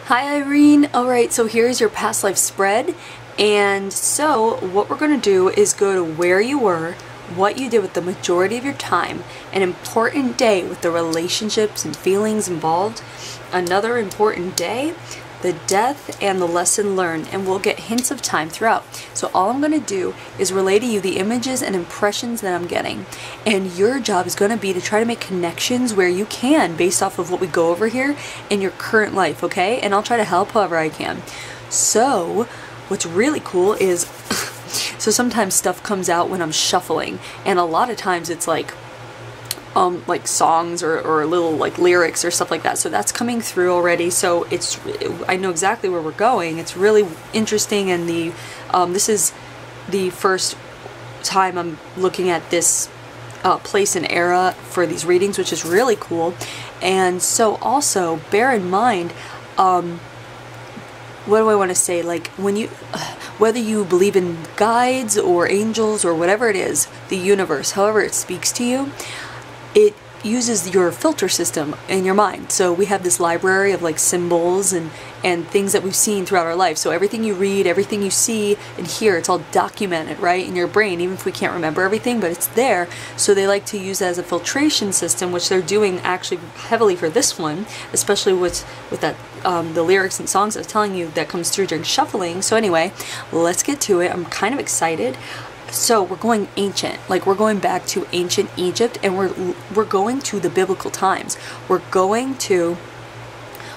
Hi Irene! Alright, so here's your past life spread, and so what we're going to do is go to where you were, what you did with the majority of your time, an important day with the relationships and feelings involved, another important day, the death, and the lesson learned, and we'll get hints of time throughout. So all I'm going to do is relay to you the images and impressions that I'm getting, and your job is going to be to try to make connections where you can based off of what we go over here in your current life, okay? And I'll try to help however I can. So what's really cool is so sometimes stuff comes out when I'm shuffling, and a lot of times it's like songs or little like lyrics or stuff like that. So that's coming through already. So I know exactly where we're going. It's really interesting, and this is the first time I'm looking at this place and era for these readings, which is really cool. And so also bear in mind, what do I want to say? Like when you, whether you believe in guides or angels or whatever it is, the universe, however it speaks to you, it uses your filter system in your mind. So we have this library of like symbols and things that we've seen throughout our life. So everything you read, everything you see and hear, it's all documented, right, in your brain, even if we can't remember everything, but it's there. So they like to use that as a filtration system, which they're doing actually heavily for this one, especially with that the lyrics and songs I was telling you that comes through during shuffling. So anyway, let's get to it. I'm kind of excited. So we're going ancient, like we're going back to ancient Egypt, and we're going to the biblical times. We're going to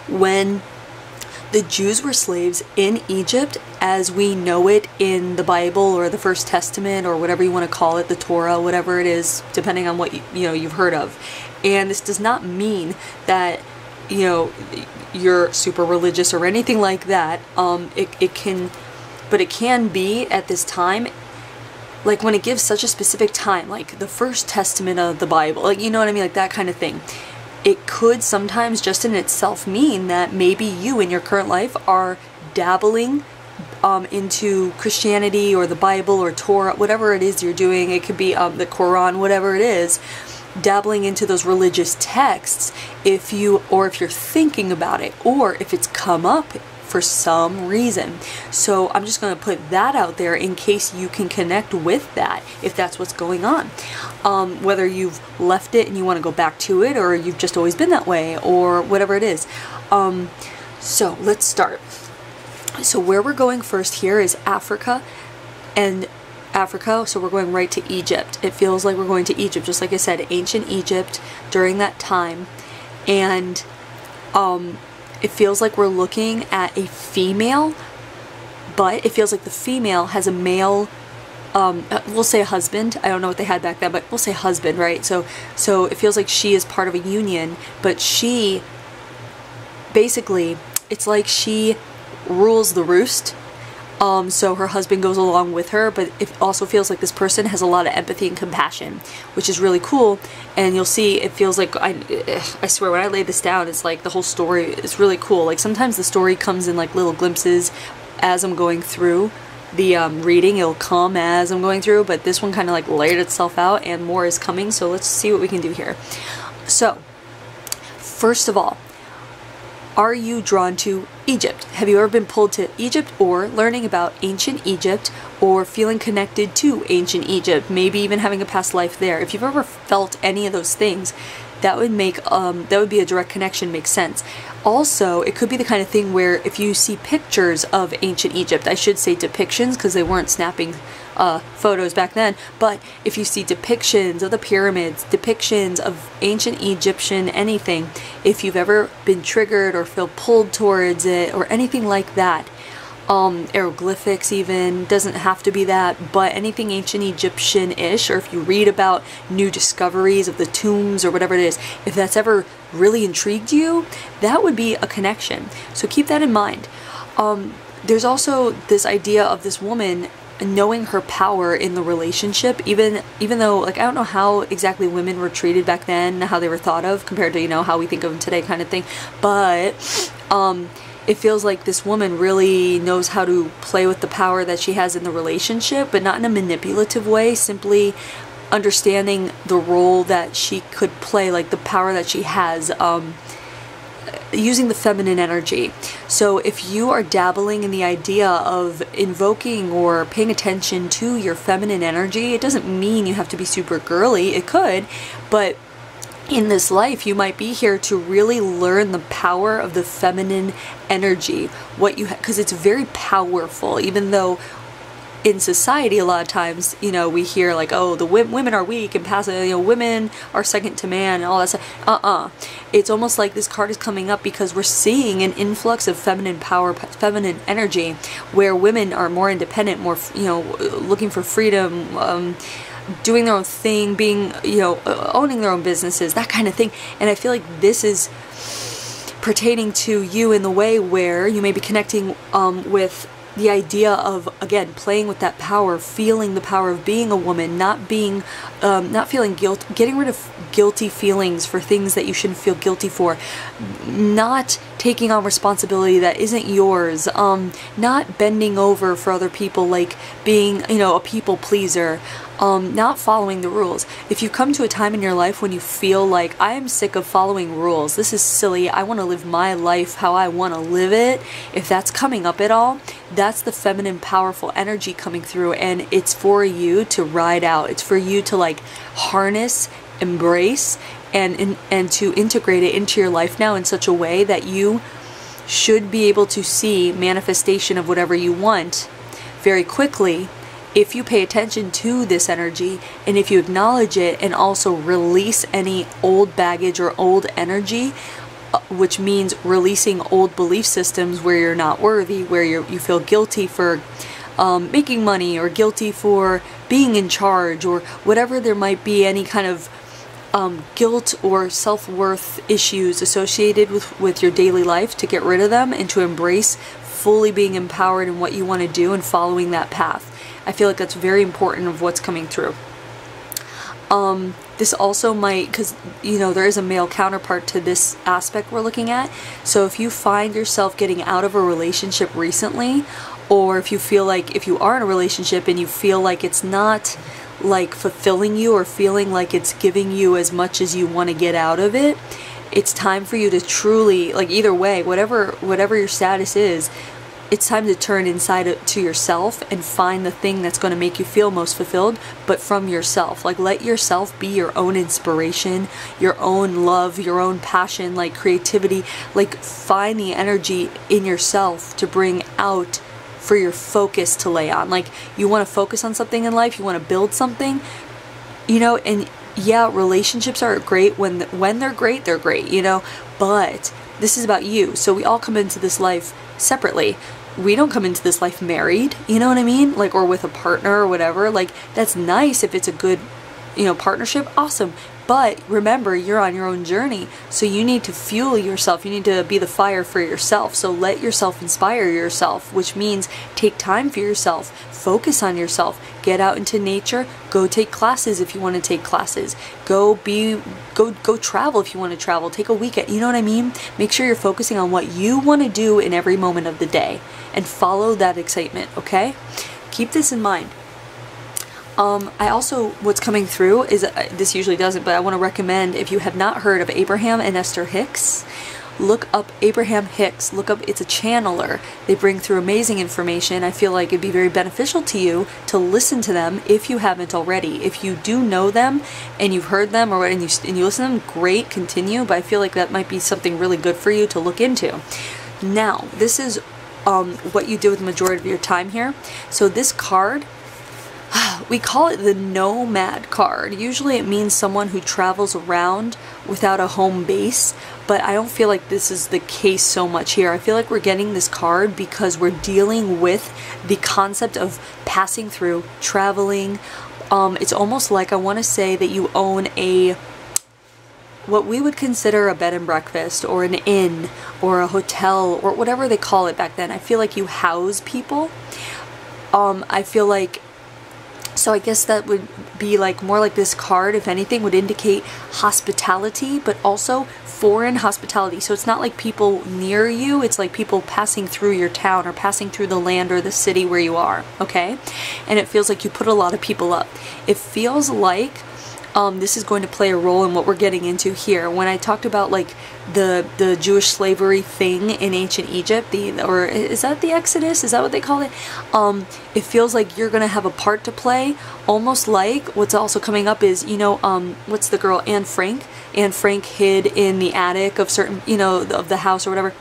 when the Jews were slaves in Egypt as we know it in the Bible or the First Testament or whatever you want to call it, the Torah, whatever it is, depending on what you've heard of. And this does not mean that you're super religious or anything like that. It can be at this time. Like when it gives such a specific time, like the First Testament of the Bible, like you know what I mean, like that kind of thing. It could sometimes just in itself mean that maybe you in your current life are dabbling into Christianity or the Bible or Torah, whatever it is you're doing. It could be the Quran, whatever it is, dabbling into those religious texts if you're thinking about it, or if it's come up for some reason. So I'm just going to put that out there in case you can connect with that, if that's what's going on. Whether you've left it and you want to go back to it, or you've just always been that way, or whatever it is. So let's start. So where we're going first here is Africa, so we're going right to Egypt. It feels like we're going to Egypt, just like I said, ancient Egypt during that time. And it feels like we're looking at a female, but it feels like the female has a male, we'll say a husband. I don't know what they had back then, but we'll say husband, right? So it feels like she is part of a union, but she, basically, it's like she rules the roost. So her husband goes along with her, but it also feels like this person has a lot of empathy and compassion, which is really cool. And you'll see, it feels like, I swear, when I lay this down, it's like the whole story is really cool. Like sometimes the story comes in like little glimpses as I'm going through the reading. It'll come as I'm going through, but this one kind of like layered itself out, and more is coming. So let's see what we can do here. So first of all, are you drawn to Egypt? Have you ever been pulled to Egypt, or learning about ancient Egypt, or feeling connected to ancient Egypt, maybe even having a past life there? If you've ever felt any of those things, that would make that would be a direct connection, makes sense. Also, it could be the kind of thing where if you see pictures of ancient Egypt, I should say depictions because they weren't snapping photos back then, but if you see depictions of the pyramids, depictions of ancient Egyptian anything, if you've ever been triggered or feel pulled towards it or anything like that, hieroglyphics even, doesn't have to be that, but anything ancient Egyptian-ish, or if you read about new discoveries of the tombs or whatever it is, if that's ever really intrigued you, that would be a connection. So keep that in mind. There's also this idea of this woman knowing her power in the relationship, even though, like, I don't know how exactly women were treated back then, how they were thought of compared to, how we think of them today kind of thing, but it feels like this woman really knows how to play with the power that she has in the relationship, but not in a manipulative way, simply understanding the role that she could play, like the power that she has. using the feminine energy. So if you are dabbling in the idea of invoking or paying attention to your feminine energy, it doesn't mean you have to be super girly. It could, but in this life, you might be here to really learn the power of the feminine energy. Because it's very powerful, even though in society a lot of times, you know, we hear like, oh, the women are weak and passive, you know, women are second to man and all that stuff. It's almost like this card is coming up because we're seeing an influx of feminine power, feminine energy, where women are more independent, more, you know, looking for freedom, doing their own thing, being, you know, owning their own businesses, that kind of thing. And I feel like this is pertaining to you in the way where you may be connecting with the idea of, again, playing with that power, feeling the power of being a woman, not being, not feeling guilt, getting rid of guilty feelings for things that you shouldn't feel guilty for, not taking on responsibility that isn't yours, not bending over for other people, like being, you know, a people pleaser, not following the rules. If you come to a time in your life when you feel like, I am sick of following rules, this is silly, I want to live my life how I want to live it, if that's coming up at all, that's the feminine powerful energy coming through, and it's for you to ride out. It's for you to like harness, embrace, and to integrate it into your life now in such a way that you should be able to see manifestation of whatever you want very quickly if you pay attention to this energy, and if you acknowledge it and also release any old baggage or old energy, which means releasing old belief systems where you're not worthy, where you feel guilty for making money, or guilty for being in charge, or whatever there might be, any kind of guilt or self-worth issues associated with your daily life, to get rid of them and to embrace fully being empowered in what you want to do and following that path. I feel like that's very important of what's coming through. This also might, because, you know, there is a male counterpart to this aspect we're looking at. So if you find yourself getting out of a relationship recently, or if you feel like, if you are in a relationship and you feel like it's not like fulfilling you, or feeling like it's giving you as much as you want to get out of it, it's time for you to truly, like, either way, whatever your status is, it's time to turn inside to yourself and find the thing that's going to make you feel most fulfilled, but from yourself. Like, let yourself be your own inspiration, your own love, your own passion, like creativity. Like, find the energy in yourself to bring out for your focus to lay on. Like, you want to focus on something in life, you want to build something, you know, and yeah, relationships are great when they're great, you know, but this is about you. So we all come into this life separately. We don't come into this life married, you know what I mean? Like, or with a partner or whatever. Like, that's nice if it's a good, you know, partnership, awesome. But remember, you're on your own journey, so you need to fuel yourself. You need to be the fire for yourself. So let yourself inspire yourself, which means take time for yourself, focus on yourself, get out into nature, go take classes if you want to take classes, go travel if you want to travel, take a weekend, you know what I mean? Make sure you're focusing on what you want to do in every moment of the day, and follow that excitement, okay? Keep this in mind. I also, what's coming through is, this usually doesn't, but I want to recommend, if you have not heard of Abraham and Esther Hicks, look up Abraham Hicks, it's a channeler. They bring through amazing information. I feel like it'd be very beneficial to you to listen to them if you haven't already. If you do know them and you've heard them, and you listen to them, great, continue, but I feel like that might be something really good for you to look into. Now, this is what you do with the majority of your time here. So this card, we call it the nomad card. Usually it means someone who travels around without a home base, but I don't feel like this is the case so much here. I feel like we're getting this card because we're dealing with the concept of passing through, traveling. It's almost like, I want to say that you own what we would consider a bed and breakfast, or an inn, or a hotel, or whatever they call it back then. I feel like you house people. I feel like, so I guess that would be like more like this card, if anything, would indicate hospitality, but also foreign hospitality. So it's not like people near you, it's like people passing through your town, or passing through the land or the city where you are, okay? And it feels like you put a lot of people up. It feels like this is going to play a role in what we're getting into here. When I talked about like the Jewish slavery thing in ancient Egypt, or is that the Exodus? Is that what they call it? It feels like you're gonna have a part to play, almost like what's also coming up is, you know, what's the girl, Anne Frank? Anne Frank hid in the attic of certain, you know, of the house or whatever.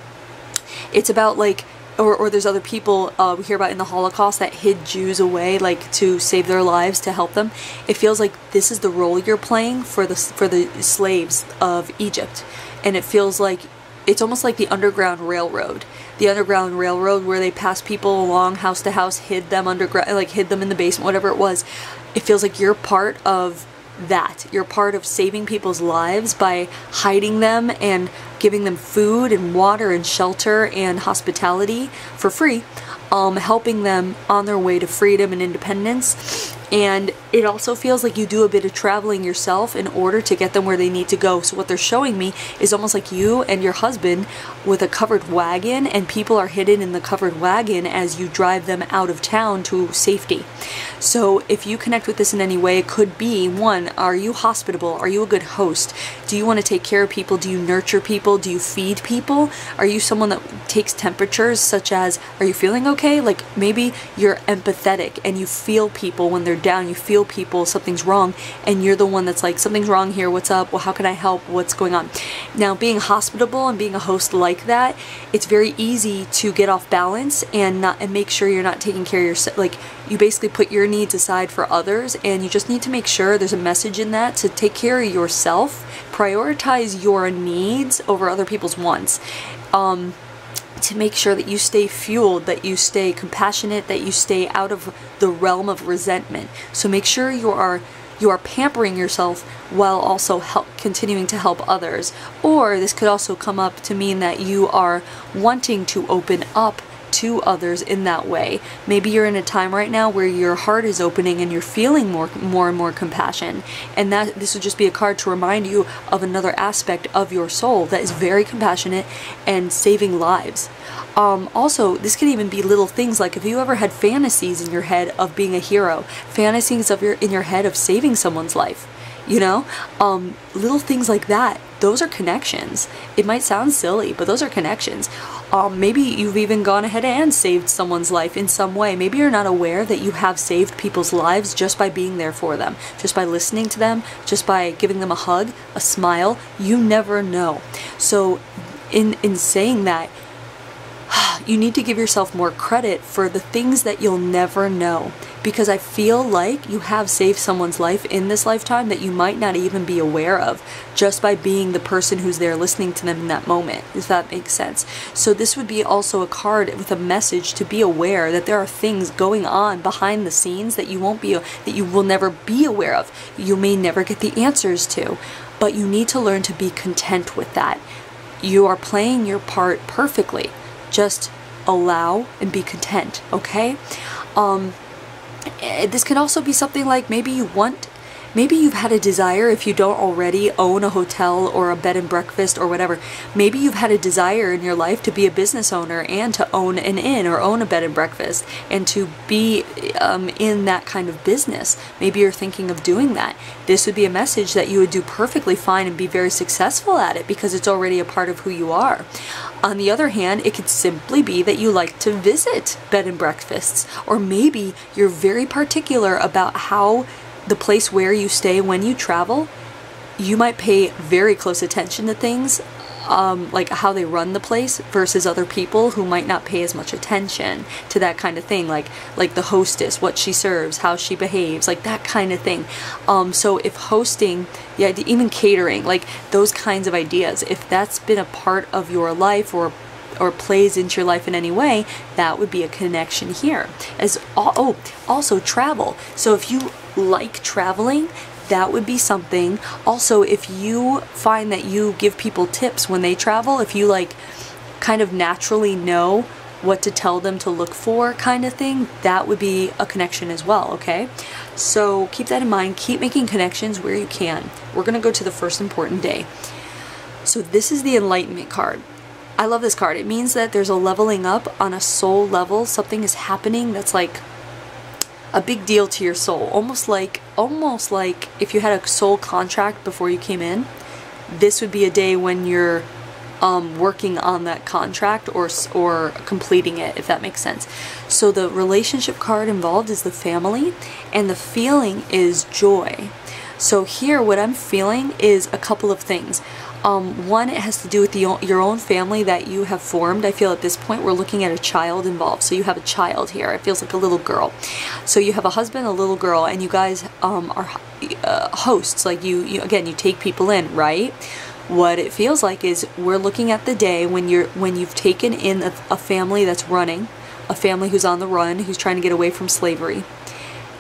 It's about like, or there's other people we hear about in the Holocaust that hid Jews away, like to save their lives, to help them. It feels like this is the role you're playing for the slaves of Egypt, and it feels like it's almost like the Underground Railroad. The Underground Railroad, where they passed people along house to house, hid them underground, like hid them in the basement, whatever it was. It feels like you're part of that. You're part of saving people's lives by hiding them and giving them food and water and shelter and hospitality for free, helping them on their way to freedom and independence. And it also feels like you do a bit of traveling yourself in order to get them where they need to go. So what they're showing me is almost like you and your husband with a covered wagon, and people are hidden in the covered wagon as you drive them out of town to safety. So if you connect with this in any way, it could be, one, are you hospitable? Are you a good host? Do you want to take care of people? Do you nurture people? Do you feed people? Are you someone that takes temperatures, such as, are you feeling okay? Like maybe you're empathetic and you feel people when they're down, you feel people, something's wrong, and you're the one that's like, something's wrong here, what's up, well, how can I help, what's going on? Now, being hospitable and being a host like that, it's very easy to get off balance and make sure you're not taking care of yourself. Like, you basically put your needs aside for others, and you just need to make sure there's a message in that to take care of yourself, prioritize your needs over other people's wants. To make sure that you stay fueled, that you stay compassionate, that you stay out of the realm of resentment. So make sure you are pampering yourself while also continuing to help others. Or this could also come up to mean that you are wanting to open up to others in that way. Maybe you're in a time right now where your heart is opening and you're feeling more and more compassion, and that this would just be a card to remind you of another aspect of your soul that is very compassionate and saving lives. Also, this could even be little things like if you ever had fantasies in your head of being a hero, fantasies in your head of saving someone's life, you know, little things like that. Those are connections. It might sound silly, but those are connections. Maybe you've even gone ahead and saved someone's life in some way. Maybe you're not aware that you have saved people's lives just by being there for them, just by listening to them, just by giving them a hug, a smile. You never know. So in saying that, you need to give yourself more credit for the things that you'll never know, because I feel like you have saved someone's life in this lifetime that you might not even be aware of, just by being the person who's there listening to them in that moment, if that makes sense. So this would be also a card with a message to be aware that there are things going on behind the scenes that you will never be aware of. You may never get the answers to, but you need to learn to be content with that. You are playing your part perfectly. Just allow and be content, okay? This can also be something like maybe you've had a desire, if you don't already own a hotel or a bed and breakfast or whatever, maybe you've had a desire in your life to be a business owner and to own an inn or own a bed and breakfast and to be in that kind of business. Maybe you're thinking of doing that. This would be a message that you would do perfectly fine and be very successful at it because it's already a part of who you are. On the other hand, it could simply be that you like to visit bed and breakfasts, or maybe you're very particular about how the place where you stay when you travel. You might pay very close attention to things like how they run the place versus other people who might not pay as much attention to that kind of thing, like the hostess, what she serves, how she behaves, like that kind of thing. So if hosting, yeah, even catering, like those kinds of ideas, if that's been a part of your life or plays into your life in any way, that would be a connection here. Also travel. So if you like traveling, that would be something. Also, if you find that you give people tips when they travel, if you like kind of naturally know what to tell them to look for kind of thing, that would be a connection as well, okay? So keep that in mind. Keep making connections where you can. We're going to go to the first important day. So this is the Enlightenment card. I love this card. It means that there's a leveling up on a soul level. Something is happening that's like a big deal to your soul, almost like if you had a soul contract before you came in. This would be a day when you're working on that contract or completing it, if that makes sense. So the relationship card involved is the family, and the feeling is joy. So here what I'm feeling is a couple of things. One, it has to do with your own family that you have formed. I feel at this point we're looking at a child involved. So you have a child here. It feels like a little girl. So you have a husband, a little girl, and you guys are hosts. Like you again, you take people in, right? What it feels like is we're looking at the day when you've taken in a family that's running, a family who's on the run, who's trying to get away from slavery.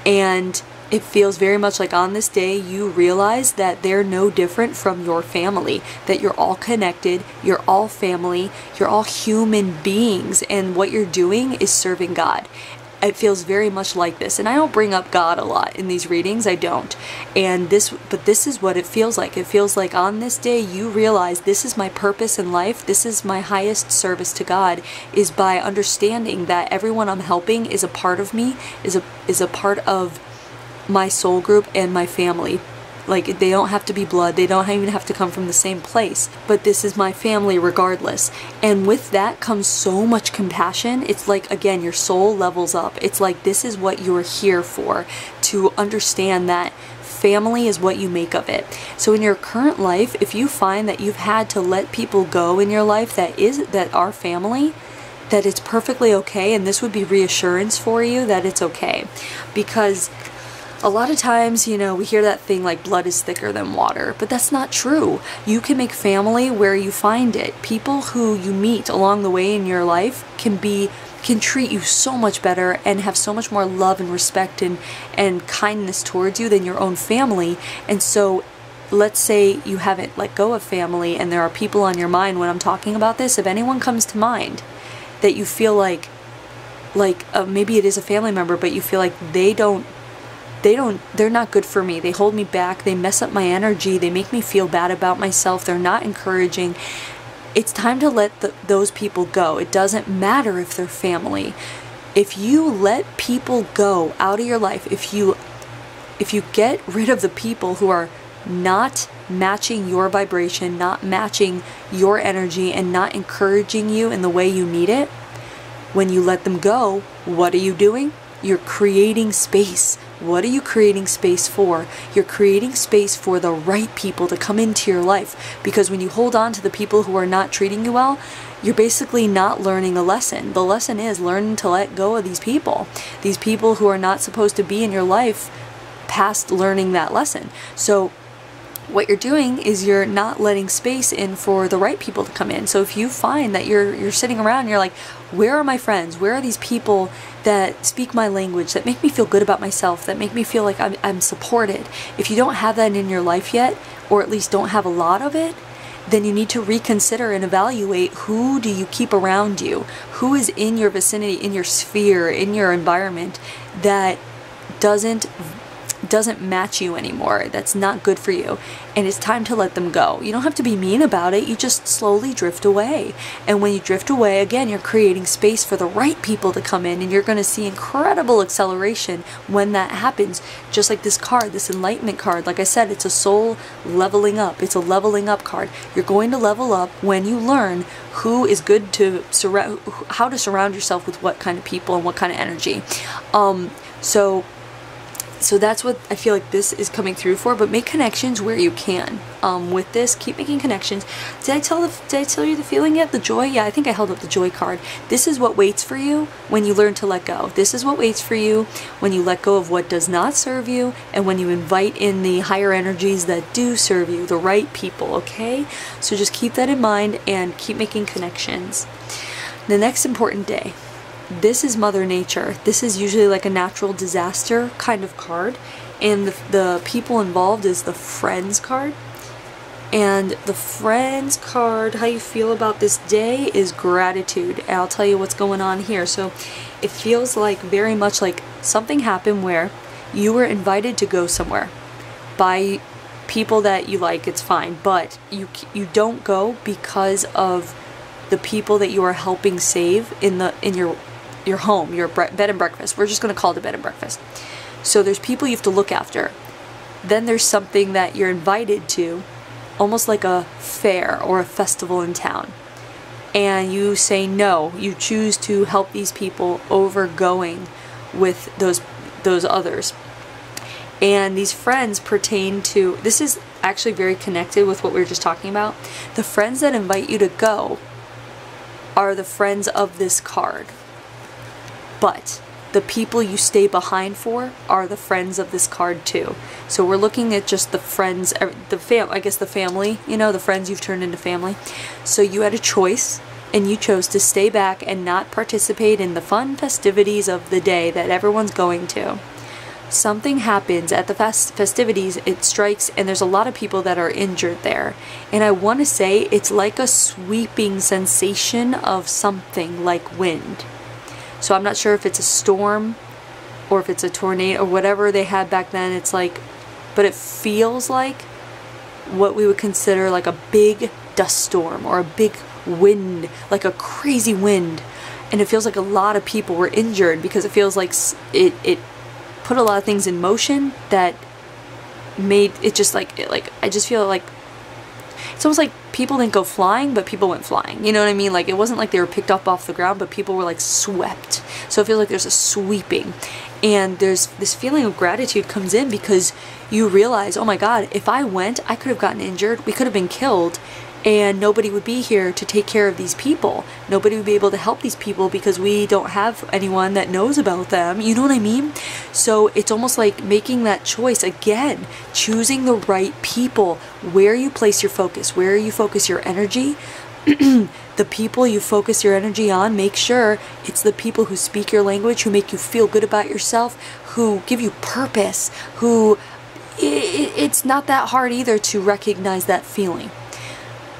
And it feels very much like on this day you realize that they're no different from your family, that you're all connected, you're all family, you're all human beings, and what you're doing is serving God. It feels very much like this, and I don't bring up God a lot in these readings, I don't. But this is what it feels like. It feels like on this day you realize this is my purpose in life, this is my highest service to God, is by understanding that everyone I'm helping is a part of me, is a part of my soul group and my family. Like, they don't have to be blood, they don't even have to come from the same place, but this is my family regardless. And with that comes so much compassion. It's like, again, your soul levels up. It's like this is what you're here for, to understand that family is what you make of it. So in your current life, if you find that you've had to let people go in your life that are family, that it's perfectly okay, and this would be reassurance for you that it's okay. Because a lot of times, you know, we hear that thing like blood is thicker than water, but that's not true. You can make family where you find it. People who you meet along the way in your life can treat you so much better and have so much more love and respect and kindness towards you than your own family. And so let's say you haven't let go of family and there are people on your mind when I'm talking about this. If anyone comes to mind that you feel like maybe it is a family member, but you feel like they're not good for me, they hold me back, they mess up my energy, they make me feel bad about myself, they're not encouraging, it's time to let those people go. It doesn't matter if they're family. If you let people go out of your life, if you get rid of the people who are not matching your vibration, not matching your energy, and not encouraging you in the way you need it, when you let them go, what are you doing? You're creating space. What are you creating space for? You're creating space for the right people to come into your life. Because when you hold on to the people who are not treating you well, you're basically not learning a lesson. The lesson is learning to let go of these people who are not supposed to be in your life past learning that lesson. So what you're doing is you're not letting space in for the right people to come in. So if you find that you're sitting around and you're like, where are my friends? Where are these people that speak my language, that make me feel good about myself, that make me feel like I'm supported? If you don't have that in your life yet, or at least don't have a lot of it, then you need to reconsider and evaluate who do you keep around you? Who is in your vicinity, in your sphere, in your environment that doesn't match you anymore, that's not good for you, and it's time to let them go. You don't have to be mean about it, you just slowly drift away. And when you drift away, again, you're creating space for the right people to come in, and you're going to see incredible acceleration when that happens. Just like this card, this enlightenment card, like I said, it's a soul leveling up. It's a leveling up card. You're going to level up when you learn who is good to surround, how to surround yourself with what kind of people and what kind of energy. So that's what I feel like this is coming through for. But make connections where you can. With this, keep making connections. Did I tell you the feeling yet? The joy? Yeah, I think I held up the joy card. This is what waits for you when you learn to let go. This is what waits for you when you let go of what does not serve you, and when you invite in the higher energies that do serve you, the right people, okay? So just keep that in mind and keep making connections. The next important day. This is Mother Nature. This is usually like a natural disaster kind of card, and the people involved is the Friends card. And the Friends card, how you feel about this day is gratitude. And I'll tell you what's going on here. So it feels like very much like something happened where you were invited to go somewhere by people that you like. It's fine, but you don't go because of the people that you are helping save in your home, your bed and breakfast. We're just going to call it a bed and breakfast. So there's people you have to look after. Then there's something that you're invited to, almost like a fair or a festival in town. And you say no. You choose to help these people over going with those others. And these friends pertain to, this is actually very connected with what we were just talking about. The friends that invite you to go are the friends of this card. But the people you stay behind for are the friends of this card too. So we're looking at just the friends, I guess the family, you know, the friends you've turned into family. So you had a choice, and you chose to stay back and not participate in the fun festivities of the day that everyone's going to. Something happens at the festivities, it strikes, and there's a lot of people that are injured there. And I want to say it's like a sweeping sensation of something like wind. So I'm not sure if it's a storm or if it's a tornado or whatever they had back then. It's like, but it feels like what we would consider like a big dust storm or a big wind, like a crazy wind. And it feels like a lot of people were injured because it feels like it put a lot of things in motion that made it just like I just feel like it's almost like people didn't go flying, but people went flying. You know what I mean? Like it wasn't like they were picked up off the ground, but people were like swept. So it feels like there's a sweeping. And there's this feeling of gratitude comes in because you realize, oh my God, if I went, I could have gotten injured. We could have been killed. And nobody would be here to take care of these people. Nobody would be able to help these people because we don't have anyone that knows about them. You know what I mean? So it's almost like making that choice again, choosing the right people, where you place your focus, where you focus your energy. The people you focus your energy on, make sure it's the people who speak your language, who make you feel good about yourself, who give you purpose, who it's not that hard either to recognize that feeling.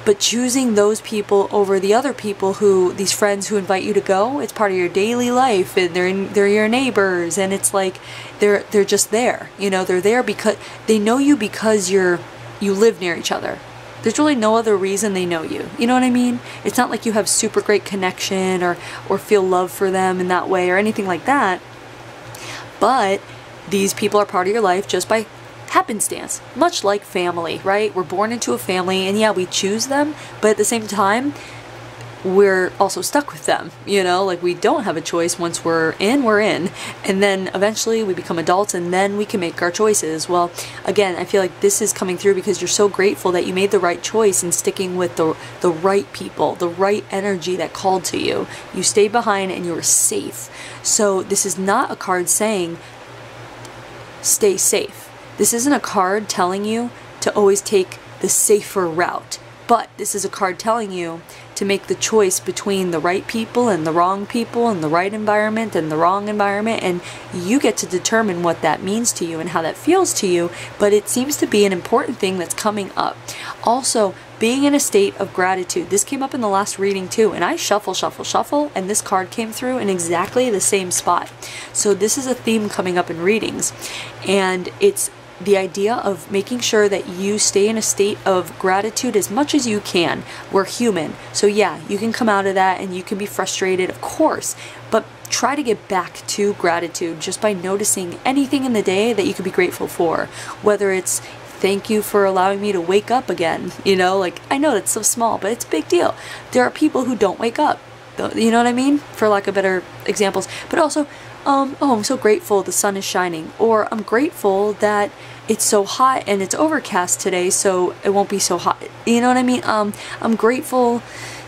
But choosing those people over the other people who, these friends who invite you to go, it's part of your daily life, and they're your neighbors, and it's like they're just there. You know, they're there because they know you because you live near each other. There's really no other reason they know you. You know what I mean? It's not like you have super great connection or feel love for them in that way or anything like that. But these people are part of your life just by happenstance, much like family, right? We're born into a family, and yeah, we choose them, but at the same time, we're also stuck with them, you know, like we don't have a choice. Once we're in, and then eventually we become adults, and then we can make our choices. Well, again, I feel like this is coming through because you're so grateful that you made the right choice in sticking with the right people, the right energy that called to you. You stayed behind and you were safe. So this is not a card saying stay safe. This isn't a card telling you to always take the safer route, but this is a card telling you to make the choice between the right people and the wrong people and the right environment and the wrong environment, and you get to determine what that means to you and how that feels to you, but it seems to be an important thing that's coming up. Also, being in a state of gratitude. This came up in the last reading too, and I shuffle, and this card came through in exactly the same spot. So this is a theme coming up in readings, and it's the idea of making sure that you stay in a state of gratitude as much as you can. We're human. So yeah, you can come out of that and you can be frustrated, of course, but try to get back to gratitude just by noticing anything in the day that you could be grateful for. Whether it's thank you for allowing me to wake up again. You know, like, I know that's so small, but it's a big deal. There are people who don't wake up. You know what I mean? For lack of better examples. But also, oh, I'm so grateful the sun is shining. Or I'm grateful that it's so hot and it's overcast today, so it won't be so hot. You know what I mean? I'm grateful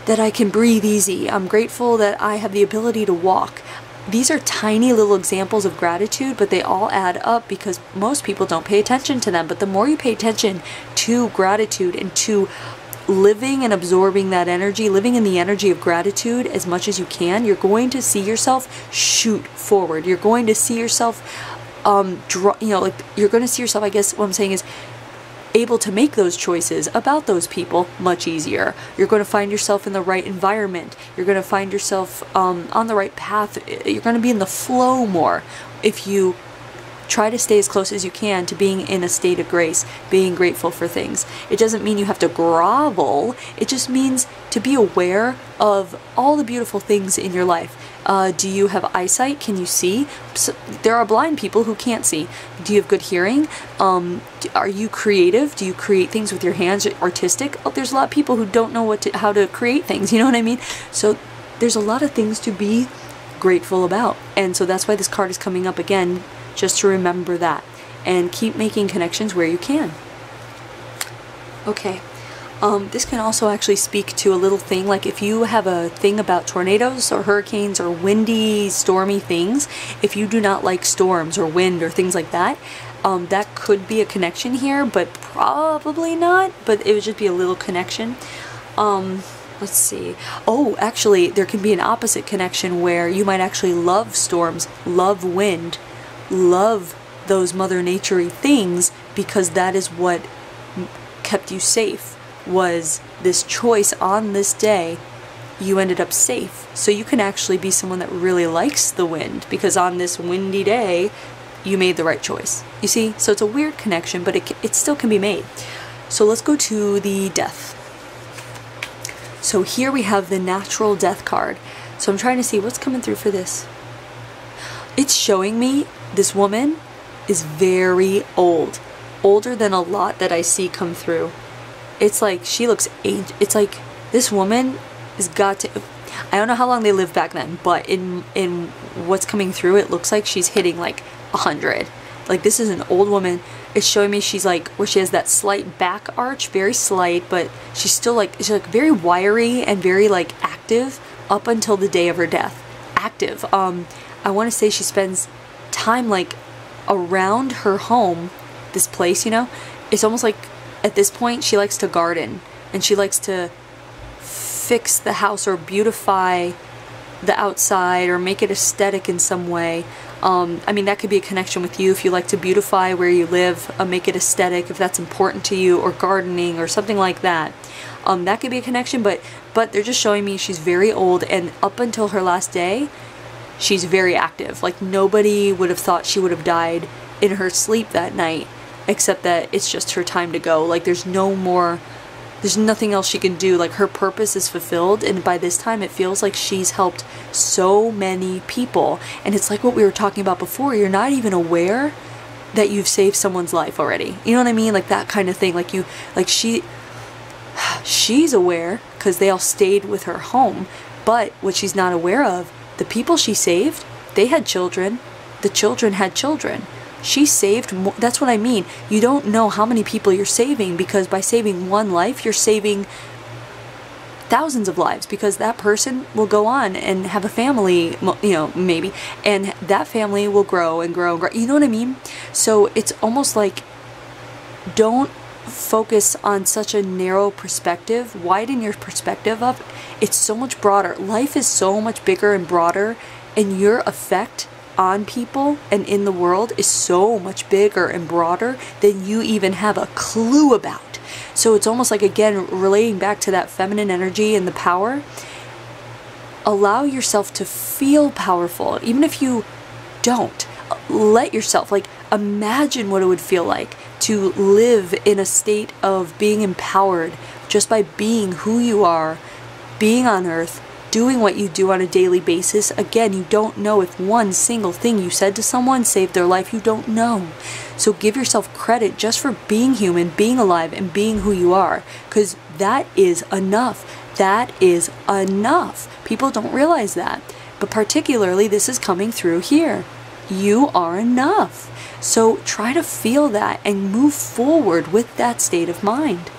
that I can breathe easy. I'm grateful that I have the ability to walk. These are tiny little examples of gratitude, but they all add up because most people don't pay attention to them. But the more you pay attention to gratitude and to living and absorbing that energy, living in the energy of gratitude as much as you can, you're going to see yourself shoot forward. You're going to see yourself, you're going to see yourself, I guess what I'm saying is, able to make those choices about those people much easier. You're going to find yourself in the right environment. You're going to find yourself on the right path. You're going to be in the flow more if you try to stay as close as you can to being in a state of grace, being grateful for things. It doesn't mean you have to grovel. It just means to be aware of all the beautiful things in your life. Do you have eyesight? Can you see? So, there are blind people who can't see. Do you have good hearing? Are you creative? Do you create things with your hands? Artistic? Oh, there's a lot of people who don't know how to create things. You know what I mean? So there's a lot of things to be grateful about. And so that's why this card is coming up again, just to remember that. And keep making connections where you can. Okay. This can also actually speak to a little thing, like if you have a thing about tornadoes or hurricanes or windy, stormy things, if you do not like storms or wind or things like that, that could be a connection here, but probably not, but it would just be a little connection. Let's see. Oh, actually, there can be an opposite connection where you might actually love storms, love wind, love those Mother Nature-y things, because that is what kept you safe. Was this choice on this day, you ended up safe. So you can actually be someone that really likes the wind, because on this windy day you made the right choice. You see? So it's a weird connection, but it still can be made. So let's go to the death. So here we have the natural death card. So I'm trying to see what's coming through for this. It's showing me this woman is very old, older than a lot that I see come through. It's like she looks aged. It's like this woman has got to, I don't know how long they lived back then, but in what's coming through, it looks like she's hitting like 100. Like this is an old woman. It's showing me she's like, where she has that slight back arch, very slight, but she's still like, she's like very wiry and very like active up until the day of her death. Active. I want to say she spends time like around her home, this place, you know? It's almost like at this point she likes to garden and she likes to fix the house or beautify the outside or make it aesthetic in some way. I mean, that could be a connection with you if you like to beautify where you live, make it aesthetic if that's important to you, or gardening or something like that. That could be a connection, but they're just showing me she's very old, and up until her last day she's very active. Like nobody would have thought she would have died in her sleep that night, except that it's just her time to go. Like there's nothing else she can do. Like her purpose is fulfilled, and by this time it feels like she's helped so many people. And it's like what we were talking about before, you're not even aware that you've saved someone's life already. You know what I mean? Like that kind of thing. Like she's aware because they all stayed with her home, but what she's not aware of, the people she saved, they had children, the children had children. She saved more. That's what I mean. You don't know how many people you're saving, because by saving one life, you're saving thousands of lives, because that person will go on and have a family, you know, maybe, and that family will grow and grow and grow. You know what I mean? So it's almost like, don't focus on such a narrow perspective. Widen your perspective up. It's so much broader. Life is so much bigger and broader, and your effect on people and in the world is so much bigger and broader than you even have a clue about. So it's almost like, again, relating back to that feminine energy and the power. Allow yourself to feel powerful, even if you don't. Let yourself, like, imagine what it would feel like to live in a state of being empowered just by being who you are, being on earth, doing what you do on a daily basis. Again, you don't know if one single thing you said to someone saved their life. You don't know. So give yourself credit just for being human, being alive, and being who you are, because that is enough. That is enough. People don't realize that, but particularly this is coming through here. You are enough. So try to feel that and move forward with that state of mind.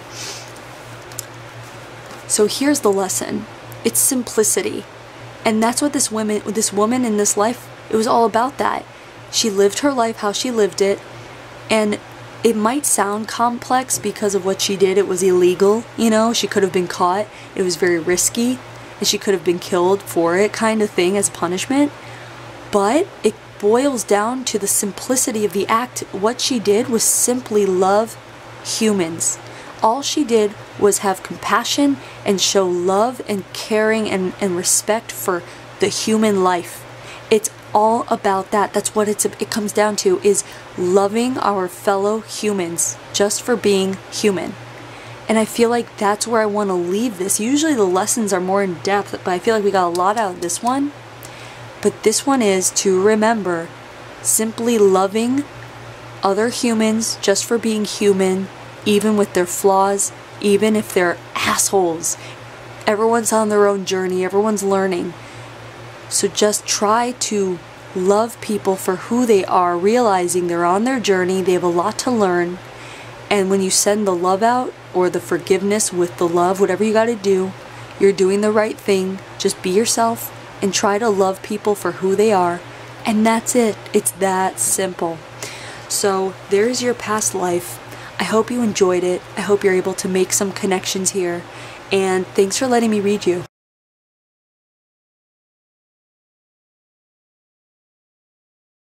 So here's the lesson. It's simplicity. And that's what this woman in this life, it was all about that. She lived her life how she lived it, and it might sound complex because of what she did. It was illegal, you know, she could have been caught. It was very risky, and she could have been killed for it, kind of thing, as punishment. But it boils down to the simplicity of the act. What she did was simply love humans. All she did was have compassion and show love and caring and respect for the human life. It's all about that. That's what it comes down to, is loving our fellow humans just for being human. And I feel like that's where I want to leave this. Usually the lessons are more in depth, but I feel like we got a lot out of this one. But this one is to remember simply loving other humans just for being human, even with their flaws, even if they're assholes. Everyone's on their own journey, everyone's learning. So just try to love people for who they are, realizing they're on their journey, they have a lot to learn. And when you send the love out, or the forgiveness with the love, whatever you gotta do, you're doing the right thing. Just be yourself and try to love people for who they are. And that's it. It's that simple. So there's your past life. I hope you enjoyed it. I hope you're able to make some connections here. And thanks for letting me read you.